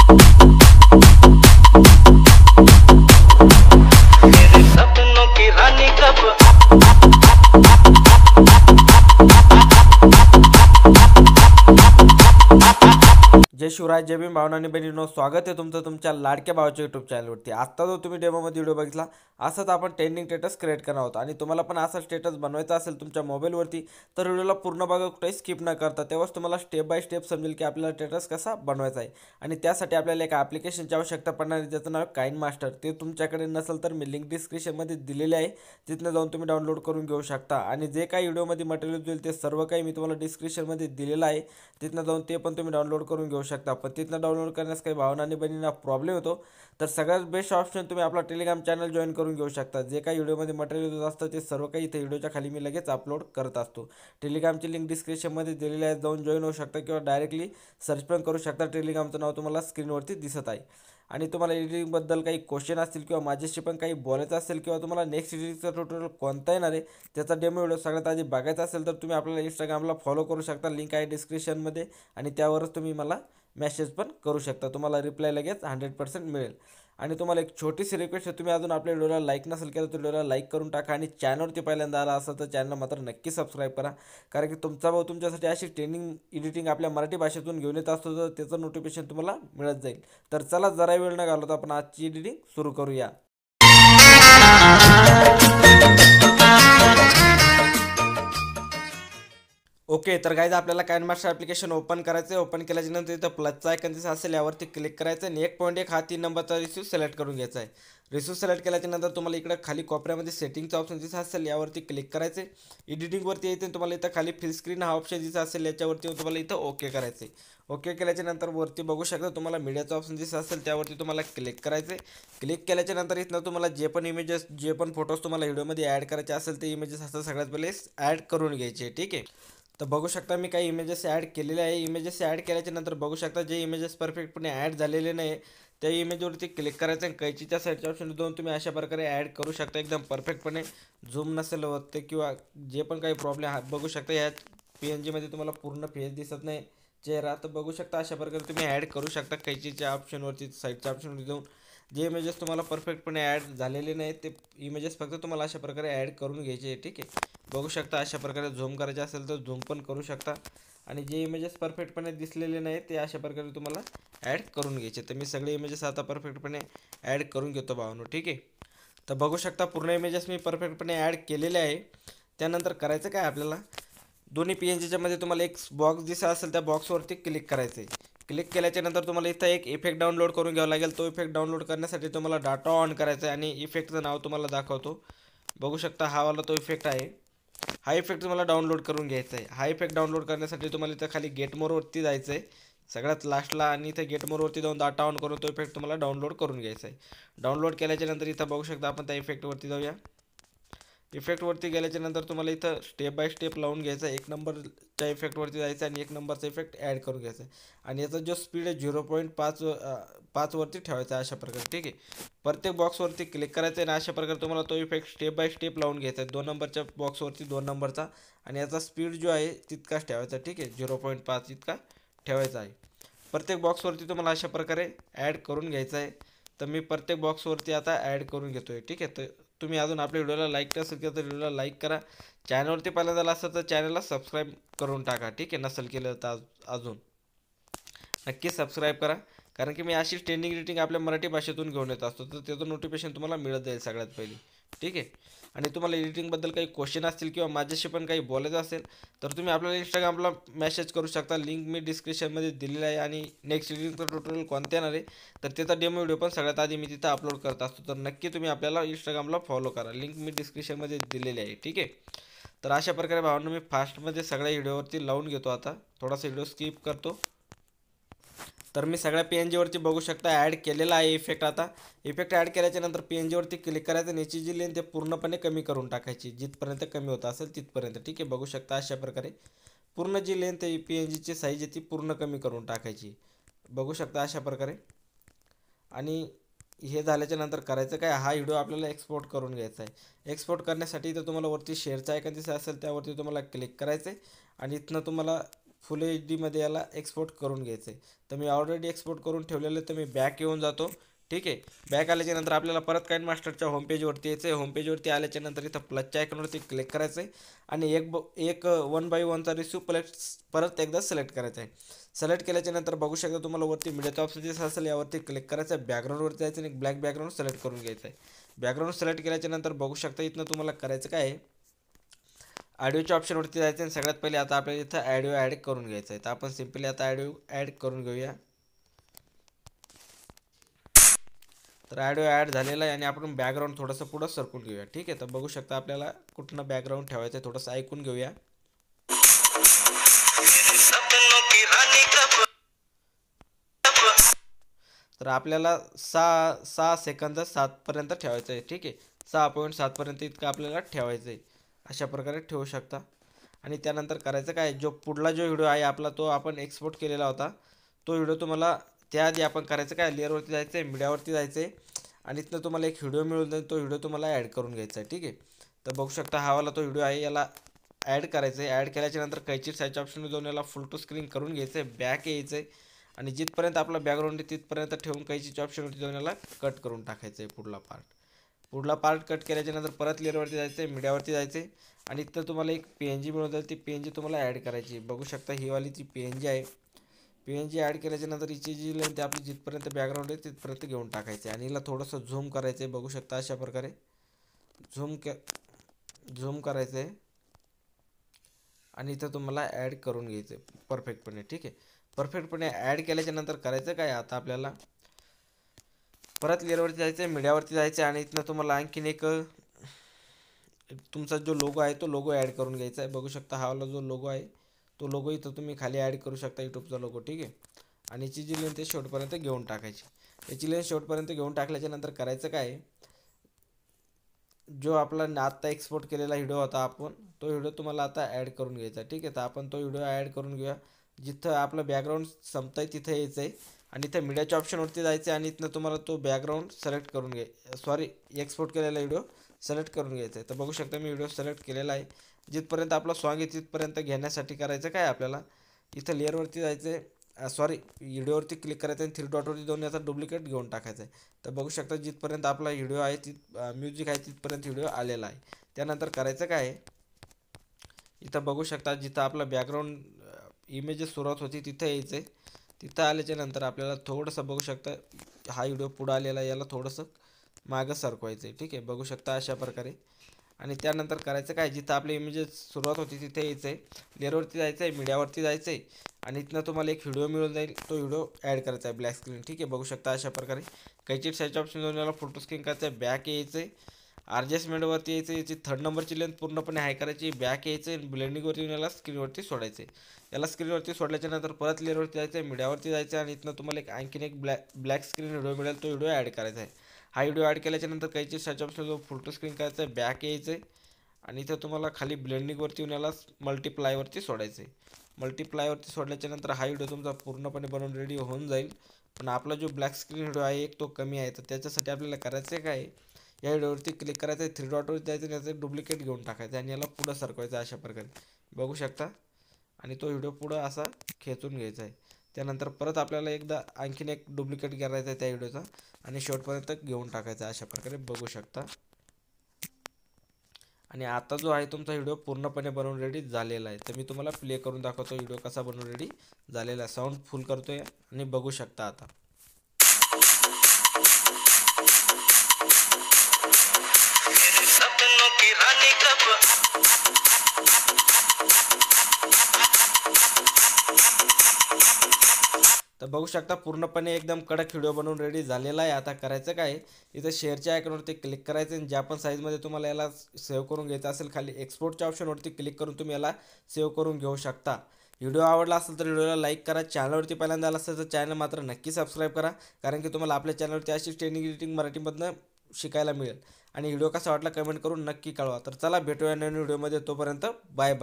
मेरे सपनों की रानी कब जय शिवराय, जय भीम भावना आणि बहिणींनो, स्वागत आहे तुमचं तुमच्या लाडक्या भावाच्या यूट्यूब चॅनलवरती। आत्ता जो तुम्ही डेमोमध्ये व्हिडिओ बघितला असाच आपण ट्रेंडिंग स्टेटस क्रिएट करणार आहोत आणि तुम्हाला पण असा स्टेटस बनवायचा असेल तुमच्या मोबाईलवरती तर व्हिडिओला पूर्ण बघा, कुठेही स्किप न करता, तेव्हाच तुम्हाला स्टेप बाय स्टेप समजेल की आपल्याला स्टेटस कसा बनवायचा आहे। आणि त्यासाठी आपल्याला एका ॲप्लिकेशनची आवश्यकता पडणार आहे, ज्याचं नाव काइन मास्टर। ते तुमच्याकडे नसेल तर मी लिंक डिस्क्रिप्शनमध्ये दिलेली आहे, तिथनं जाऊन तुम्ही डाउनलोड करून घेऊ शकता। आणि जे काही व्हिडिओमध्ये मटेरियल होईल ते सर्व काही मी तुम्हाला डिस्क्रिप्शनमध्ये दिलेलं आहे, तिथनं जाऊन ते पण तुम्ही डाउनलोड करून घेऊ शकता। पण तिथनं डाउनलोड करण्यास काही भावना आणि बहिणींना प्रॉब्लेम होतो तर सगळ्यात बेस्ट ऑप्शन तुम्ही आपला टेलिग्राम चॅनल जॉईन करून घेऊ शकता। जे काही व्हिडिओमध्ये मटेरियल होत असतं ते सर्व काही इथे व्हिडिओच्या खाली मी लगेच अपलोड करत असतो। टेलिग्रामची लिंक डिस्क्रिप्शनमध्ये दिलेली आहे, जाऊन जॉईन होऊ शकता किंवा डायरेक्टली सर्च पण करू शकता। टेलिग्रामचं नाव तुम्हाला स्क्रीनवरती दिसत आहे। आणि तुम्हाला एडिटिंगबद्दल काही क्वेश्चन असतील किंवा माझ्याशी पण काही बोलायचं असेल किंवा तुम्हाला नेक्स्ट एडिटिंगचा ट्युटोरियल कोणता येणार आहे त्याचा डेमो व्हिडिओ सगळ्यात आधी बघायचा असेल तर तुम्ही आपल्याला इंस्टाग्रामला फॉलो करू शकता, लिंक आहे डिस्क्रिप्शनमध्ये। आणि त्यावरच तुम्ही मला मेसेज पण करू शकता, तुम्हाला रिप्लाय लगेच 100% मिळेल। आणि तुम्हाला एक छोटीशी रिक्वेस्ट आहे, तुम्ही अजून आपल्या व्हिडिओला लाईक नसेल केलं तर व्हिडिओला लाईक करून टाका आणि चॅनलवरती पहिल्यांदा आला असेल तर चॅनल मात्र नक्की सबस्क्राईब करा, कारण की तुमचा भाऊ तुमच्यासाठी अशी ट्रेनिंग एडिटिंग आपल्या मराठी भाषेतून घेऊन येत असतो तर त्याचं नोटिफिकेशन तुम्हाला मिळत जाईल। तर चला जरा वेळ न घालवता आपण आजची एडिटिंग सुरू करूया। ओके, तर गाईज आपल्याला काइन मास्टर ॲप्लिकेशन ओपन करायचं आहे। ओपन केल्याच्यानंतर इथं प्लसचा आयकन दिसत असेल यावरती क्लिक करायचं आणि 1.1 हा 3 नंबरचा रिस्यू सिलेक्ट करून घ्यायचा आहे। रिस्यू सिलेक्ट केल्याच्यानंतर तुम्हाला इकडे खाली कोपऱ्यामध्ये सेटिंगचा ऑप्शन दिसत असेल यावरती क्लिक करायचं आहे। एडिटिंगवरती येते तुम्हाला इथं खाली फिल स्क्रीन हा ऑप्शन दिसत असेल याच्यावरती तुम्हाला इथं ओके करायचं आहे। ओके केल्याच्यानंतर वरती बघू शकता तुम्हाला मीडियाचा ऑप्शन दिसत असेल त्यावरती तुम्हाला क्लिक करायचं आहे। क्लिक केल्याच्यानंतर इथनं तुम्हाला जे पण इमेजेस जे पण फोटोज तुम्हाला व्हिडिओमध्ये ॲड करायचे असेल ते इमेजेस असं सगळ्यात पहिले ॲड करून घ्यायचे, ठीक आहे। तर बघू शकता मी काही इमेजेस ॲड केलेले आहे। इमेजेस ॲड केल्याच्या नंतर बघू शकता जे इमेजेस परफेक्टपणे ॲड झालेले नाही त्या इमेजवरती क्लिक करायचं आणि कैचीच्या साईडच्या ऑप्शन देऊन तुम्ही अशा प्रकारे ॲड करू शकता एकदम परफेक्टपणे। झूम नसेल होत ते किंवा जे पण काही प्रॉब्लेम आहे बघू शकता, या PNGमध्ये तुम्हाला पूर्ण फेस दिसत नाही चेहरा, तर बघू शकता अशा प्रकारे तुम्ही ॲड करू शकता कैचीच्या ऑप्शनवरती साईडच्या ऑप्शनवरती जाऊन। जे इमेजेस तुम्हाला परफेक्टपणे ॲड झालेले नाहीत ते इमेजेस फक्त तुम्हाला अशा प्रकारे ॲड करून घ्यायचे आहे, ठीक आहे। बघू शकता अशा प्रकारे झूम करायचे असेल तर झूम पण करू शकता आणि जे इमेजेस परफेक्टपणे दिसलेले नाही ते अशा प्रकारे तुम्हाला ॲड करून घ्यायचे। तर मी सगळे इमेजेस आता परफेक्टपणे ॲड करून घेतो भावांनो, ठीक आहे। तर बघू शकता पूर्ण इमेजेस मी परफेक्टपणे ॲड केलेले आहे। त्यानंतर करायचं काय आपल्याला, दोन्ही PNGच्या मध्ये तुम्हाला एक बॉक्स दिसत असेल त्या बॉक्सवरती क्लिक करायचं आहे। क्लिक केल्याच्यानंतर तुम्हाला इथं एक इफेक्ट डाउनलोड करून घ्यावा लागेल। तो इफेक्ट डाउनलोड करण्यासाठी तुम्हाला डाटा ऑन करायचा आहे आणि इफेक्टचं नाव तुम्हाला दाखवतो। बघू शकता हा वाला तो इफेक्ट आहे। हा इफेक्ट तुम्हाला डाउनलोड करून घ्यायचा आहे। हा इफेक्ट डाउनलोड करण्यासाठी तुम्हाला इथं खाली गेट मोरवरती जायचं आहे सगळ्यात लास्टला आणि इथं गेट मोरवरती जाऊन डाटा ऑन करून तो इफेक्ट तुम्हाला डाउनलोड करून घ्यायचा आहे। डाउनलोड केल्याच्यानंतर इथं बघू शकता आपण त्या इफेक्टवरती जाऊया। इफेक्टवरती गेल्याच्यानंतर तुम्हाला इथं स्टेप बाय स्टेप लावून घ्यायचा आहे। 1 नंबरच्या इफेक्टवरती जायचं आणि 1 नंबरचा इफेक्ट ॲड करून घ्यायचा आहे आणि याचा जो स्पीड आहे 0.5 वरती ठेवायचा आहे अशा प्रकारे, ठीक आहे। प्रत्येक बॉक्सवरती क्लिक करायचं आहे आणि अशा प्रकारे तुम्हाला तो इफेक्ट स्टेप बाय स्टेप लावून घ्यायचा आहे। 2 नंबरच्या बॉक्सवरती 2 नंबरचा आणि याचा स्पीड जो आहे तितकाच ठेवायचा, ठीक आहे, 0.5 इतका ठेवायचा आहे। प्रत्येक बॉक्सवरती तुम्हाला अशा प्रकारे ॲड करून घ्यायचं आहे। तर मी प्रत्येक बॉक्सवरती आता ॲड करून घेतोय, ठीक आहे। तर तुम्ही अजून आपल्या व्हिडिओला लाईक नसेल केलं तर व्हिडिओला लाईक करा, चॅनलवरती पहिल्यांदा आला असेल तर चॅनलला सबस्क्राईब करून टाका, ठीक आहे, नसेल केलं तर अजून नक्की सबस्क्राईब करा, कारण की मी अशीच ट्रेंडिंग एडिटिंग आपल्या मराठी भाषेतून घेऊन येत असतो तर त्याचं नोटिफिकेशन तुम्हाला मिळत जाईल सगळ्यात पहिली, ठीक आहे। आणि तुम्हाला एडिटिंगबद्दल काही क्वेश्चन असतील किंवा माझ्याशी पण काही बोलायचं असेल तर तुम्ही आपल्याला इंस्टाग्रामला मेसेज करू शकता, लिंक मी डिस्क्रिप्शनमध्ये दिलेली आहे। आणि नेक्स्ट एडिटिंगचं ट्युटोरियल कोणत्या येणार आहे तर त्याचा डेमो व्हिडिओ पण सगळ्यात आधी मी तिथं अपलोड करत असतो, तर नक्की तुम्ही आपल्याला इंस्टाग्रामला फॉलो करा, लिंक मी डिस्क्रिप्शनमध्ये दिलेली आहे, ठीक आहे। तर अशा प्रकारे भावांनो मी फास्टमध्ये सगळ्या व्हिडिओवरती लावून घेतो, आता थोडासा व्हिडिओ स्किप करतो। तर मी सगळ्या PNGवरती बघू शकता ॲड केलेला आहे इफेक्ट। आता इफेक्ट ॲड केल्याच्यानंतर PNGवरती क्लिक करायचं आणि याची जी लेंथ आहे पूर्णपणे कमी करून टाकायची, जिथपर्यंत कमी होत असेल तिथपर्यंत, ठीक आहे। बघू शकता अशा प्रकारे पूर्ण जी लेंथ आहे PNGची साईज आहे ती पूर्ण कमी करून टाकायची, बघू शकता अशा प्रकारे। आणि हे झाल्याच्या नंतर करायचं काय, हा व्हिडिओ आपल्याला एक्सपोर्ट करून घ्यायचा आहे। एक्सपोर्ट करण्यासाठी तर तुम्हाला वरती शेअरचा आयकॉन दिसत असेल त्यावरती तुम्हाला क्लिक करायचं आहे आणि इथनं तुम्हाला फुल एच डीमध्ये याला एक्सपोर्ट करून घ्यायचं आहे. तर मी ऑलरेडी एक्सपोर्ट करून ठेवलेलं आहे. तर मी बॅक येऊन जातो. ठीक आहे. बॅक आल्याच्या नंतर आपल्याला परत काइन मास्टरच्या होम पेजवरती यायचं आहे. होम पेजवरती आल्याच्या नंतर इथं प्लसच्या आयकॉनवरती क्लिक करायचं आहे आणि एक 1/1चा रिसिव्ह परत एकदा सिलेक्ट करायचा आहे. सिलेक्ट केल्याच्या नंतर बघू शकता तुम्हाला वरती मीडियाचा ऑप्शन दिसत असेल, यावरती क्लिक करायचं आहे. बॅकग्राऊंडवरती जायचं आणि एक ब्लॅक बॅकग्राऊंड सिलेक्ट करून घ्यायचं आहे. बॅकग्राऊंड सिलेक्ट केल्याच्या नंतर बघू शकता इथनं तुम्हाला करायचं काय आहे, ऑडिओच्या ऑप्शनवरती जायचं आणि सगळ्यात पहिले आता आपल्याला इथं ऑडिओ ॲड करून घ्यायचं आहे. तर आपण सिम्पली आता ऑडिओ ॲड करून घेऊया. तर ऑडिओ ॲड झालेला आहे आणि आपण बॅकग्राऊंड थोडंसं पुढं सरकून घेऊया. ठीक आहे. तर बघू शकता आपल्याला कुठनं बॅकग्राऊंड ठेवायचं आहे, थोडंसं ऐकून घेऊया. तर आपल्याला 6 सेकंद 7पर्यंत ठेवायचं आहे. ठीक आहे. 6.7पर्यंत इतकं आपल्याला ठेवायचं आहे. अशा प्रकारे ठेवू शकता. आणि त्यानंतर करायचं काय, जो पुढला जो व्हिडिओ आहे आपला तो आपण एक्सपोर्ट केलेला होता, तो व्हिडिओ तुम्हाला त्याआधी आपण करायचं काय, लेअरवरती जायचं आहे, मीडियावरती जायचं आहे आणि इथनं तुम्हाला एक व्हिडिओ मिळून जाईल. तो व्हिडिओ तुम्हाला ॲड करून घ्यायचा आहे. ठीक आहे. तर बघू शकता हा वाला तो व्हिडिओ आहे, याला ॲड करायचं आहे. ॲड केल्याच्या नंतर कैची साईजच्या ऑप्शनवर जाऊन याला फुल टू स्क्रीन करून घ्यायचं आहे. बॅक यायचं आहे आणि जिथपर्यंत आपला बॅकग्राऊंड आहे तिथपर्यंत ठेवून कैचीच्या ऑप्शनवरती जाऊन याला कट करून टाकायचं आहे पुढला पार्ट कट केल्याच्या नंतर परत लेअरवरती जायचं आहे, मीडियावरती जायचं आहे आणि इथं तुम्हाला एक PNG मिळून जाईल. ती PNG तुम्हाला ॲड करायची. बघू शकता ही वाली ती PNG आहे. PNG ॲड केल्याच्या नंतर हिची जी लेंथ आहे आपली जिथपर्यंत बॅकग्राऊंड आहे तिथपर्यंत घेऊन टाकायचं आहे आणि हिला थोडंसं झूम करायचं आहे. बघू शकता अशा प्रकारे झूम करायचं आहे आणि इथं तुम्हाला ॲड करून घ्यायचं आहे परफेक्टपणे. ठीक आहे. परफेक्टपणे ॲड केल्याच्या नंतर करायचं काय, आता आपल्याला परत लेअरवरती जायचं आहे, मीडियावरती जायचं आहे आणि इथनं तुम्हाला आणखीन एक तुमचा जो लोगो आहे तो लोगो ॲड करून घ्यायचा आहे. बघू शकता हा वाला जो लोगो आहे तो लोगो इथं तुम्ही खाली ॲड करू शकता, यूट्यूबचा लोगो. ठीक आहे. आणि याची जी लेंथ आहे शेवटपर्यंत घेऊन टाकायची. याची लेंथ शेवटपर्यंत घेऊन टाकल्याच्या नंतर करायचं काय, जो आपला आत्ता एक्सपोर्ट केलेला व्हिडिओ होता आपण तो व्हिडिओ तुम्हाला आता ॲड करून घ्यायचा. ठीक आहे. तर आपण तो व्हिडिओ ॲड करून घेऊया. जिथं आपलं बॅकग्राऊंड संपतं आहे तिथं यायचं आहे आणि इथं मीडियाच्या ऑप्शनवरती जायचं आहे आणि इथनं तुम्हाला तो बॅकग्राऊंड सिलेक्ट करून एक्सपोर्ट केलेला व्हिडिओ सिलेक्ट करून घ्यायचा आहे. तर बघू शकता मी व्हिडिओ सिलेक्ट केलेला आहे. जिथपर्यंत आपला सॉन्ग आहे तिथपर्यंत घेण्यासाठी करायचं काय, आपल्याला इथं लेअरवरती जायचं आहे, व्हिडिओवरती क्लिक करायचं आणि 3 डॉटवरती जाऊन याचा डुप्लिकेट घेऊन टाकायचा आहे. तर बघू शकता जिथपर्यंत आपला व्हिडिओ आहे म्युझिक आहे तिथपर्यंत व्हिडिओ आलेला आहे. त्यानंतर करायचं काय आहे, इथं बघू शकता जिथं आपला बॅकग्राऊंड इमेजेस सुरुवात होती तिथं यायचं आहे. तिथं आल्याच्या नंतर आपल्याला थोडंसं बघू शकता हा व्हिडिओ पुढं आलेला आहे, याला थोडंसं मागं सरकवायचं आहे. ठीक आहे. बघू शकता अशा प्रकारे. आणि त्यानंतर करायचं काय, जिथं आपली इमेजेस सुरुवात होती तिथे यायचं आहे, लेअरवरती जायचं आहे, मीडियावरती जायचं आहे आणि इथनं तुम्हाला एक व्हिडिओ मिळून जाईल. तो व्हिडिओ ॲड करायचा आहे ब्लॅक स्क्रीन. ठीक आहे. बघू शकता अशा प्रकारे. कैची साईजच्या ऑप्शन जाऊन याला फोटो स्क्रीन करायचं आहे, बॅक यायचं आहे, ॲडजस्टमेंटवरती यायचं, याची 3rd नंबरची लेंथ पूर्णपणे हाय करायची, बॅक यायचं आहे, ब्लेंडिंगवरती येऊन याला स्क्रीनवरती सोडायचं आहे. याला स्क्रीनवरती सोडल्याच्या नंतर परत लेअरवरती जायचं आहे, मीडियावरती जायचं आहे आणि इथनं तुम्हाला आणखीन एक ब्लॅक स्क्रीन व्हिडिओ मिळेल. तो व्हिडिओ ॲड करायचा आहे. हा व्हिडिओ ॲड केल्याच्या नंतर कैची साईजच्या ऑप्शन जो फोटो स्क्रीन करायचं आहे, बॅक यायचं आहे आणि इथं तुम्हाला खाली ब्लेंडिंगवरती येऊन याला मल्टिप्लायवरती सोडायचं आहे. मल्टिप्लायवरती सोडल्याच्या नंतर हा व्हिडिओ तुमचा पूर्णपणे बनवून रेडी होऊन जाईल. पण आपला जो ब्लॅक स्क्रीन व्हिडिओ आहे एक तो कमी आहे. तर त्याच्यासाठी आपल्याला करायचं आहे काय, या व्हिडिओवरती क्लिक करायचं आहे, 3 डॉटवरती जायचं आणि याचं डुप्लिकेट घेऊन टाकायचं आणि याला पुढं सरकवायचं अशा प्रकारे. बघू शकता. आणि तो व्हिडिओ पुढं असा खेचून घ्यायचा आहे. त्यानंतर परत आपल्याला एकदा आणखीन एक डुप्लिकेट करायचा आहे त्या व्हिडिओचा आणि शेवटपर्यंत घेऊन टाकायचा अशा प्रकारे. बघू शकता. आणि आता जो आहे तुमचा व्हिडिओ पूर्णपणे बनवून रेडी झालेला आहे. तर मी तुम्हाला प्ले करून दाखवतो व्हिडिओ कसा बनवून रेडी झालेला आहे. साऊंड फुल करतोय आणि बघू शकता आता. तर बघू शकता पूर्णपणे एकदम कडक व्हिडिओ बनवून रेडी झालेला आहे. आता करायचं काय, इथं शेअरच्या आयकॉनवरती क्लिक करायचं आणि ज्या पण साईजमध्ये तुम्हाला याला सेव्ह करून घ्यायचं असेल खाली एक्सपोर्टच्या ऑप्शनवरती क्लिक करून तुम्ही याला सेव्ह करून घेऊ शकता. व्हिडिओ आवडला असेल तर व्हिडिओला लाईक करा. चॅनलवरती पहिल्यांदा आला असेल तर चॅनल मात्र नक्की सबस्क्राईब करा, कारण की तुम्हाला आपल्या चॅनलवरती अशीच ट्रेनिंग एडिटिंग मराठीमधनं शिकायला मिळेल. आणि व्हिडिओ कसा वाटला कमेंट करून नक्की कळवा. तर चला भेटूया नवीन व्हिडिओमध्ये. तोपर्यंत बाय बाय.